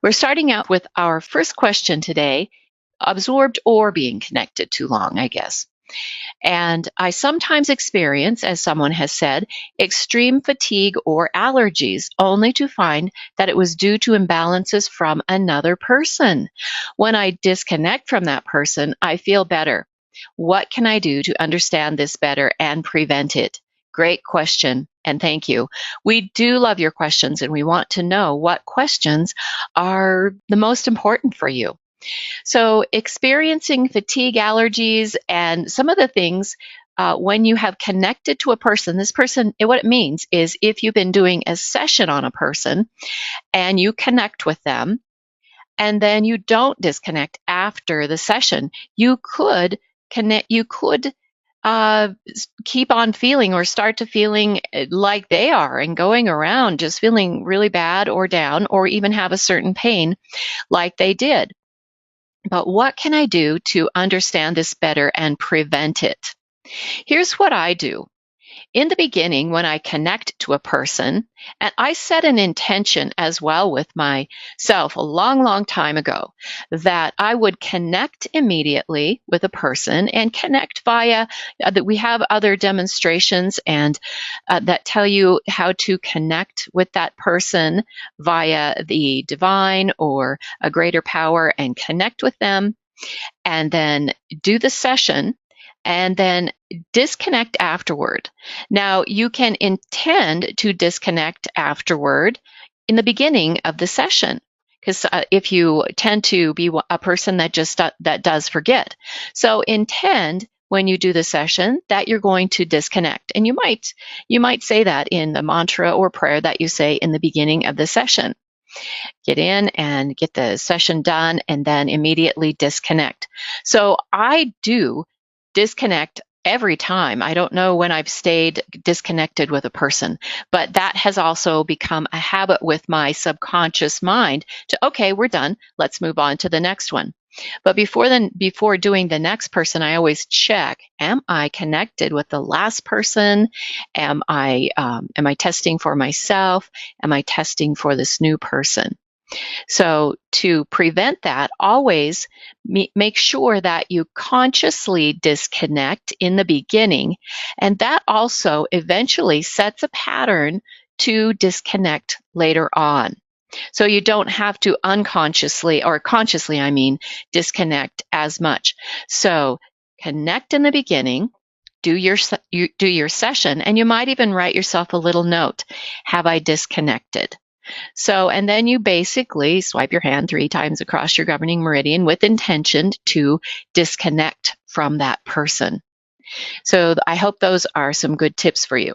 We're starting out with our first question today, absorbed or being connected too long, I guess. And I sometimes experience, as someone has said, extreme fatigue or allergies, only to find that it was due to imbalances from another person. When I disconnect from that person, I feel better. What can I do to understand this better and prevent it? Great question, and thank you. We do love your questions, and we want to know what questions are the most important for you. So, experiencing fatigue, allergies, and some of the things when you have connected to a person, this person, what it means is if you've been doing a session on a person and you connect with them, and then you don't disconnect after the session, you could connect, you could keep on feeling or start to feeling like they are and going around just feeling really bad or down or even have a certain pain like they did. But what can I do to understand this better and prevent it? Here's what I do. In the beginning, when I connect to a person, and I set an intention as well with myself a long, long time ago that I would connect immediately with a person and connect via that we have other demonstrations and that tell you how to connect with that person via the divine or a greater power and connect with them and then do the session and then disconnect afterward. Now, you can intend to disconnect afterward in the beginning of the session because if you tend to be a person that just that does forget. So intend when you do the session that you're going to disconnect. And you might say that in the mantra or prayer that you say in the beginning of the session. Get in and get the session done and then immediately disconnect. So I do disconnect every time. I don't know when I've stayed disconnected with a person, but that has also become a habit with my subconscious mind to, okay, we're done. Let's move on to the next one. But before doing the next person, I always check, am I connected with the last person? Am I testing for myself? Am I testing for this new person? So to prevent that, always make sure that you consciously disconnect in the beginning, and that also eventually sets a pattern to disconnect later on. So you don't have to unconsciously or consciously, disconnect as much. So connect in the beginning, do your session, and you might even write yourself a little note. Have I disconnected? So, and then you basically swipe your hand 3 times across your governing meridian with intention to disconnect from that person. So I hope those are some good tips for you.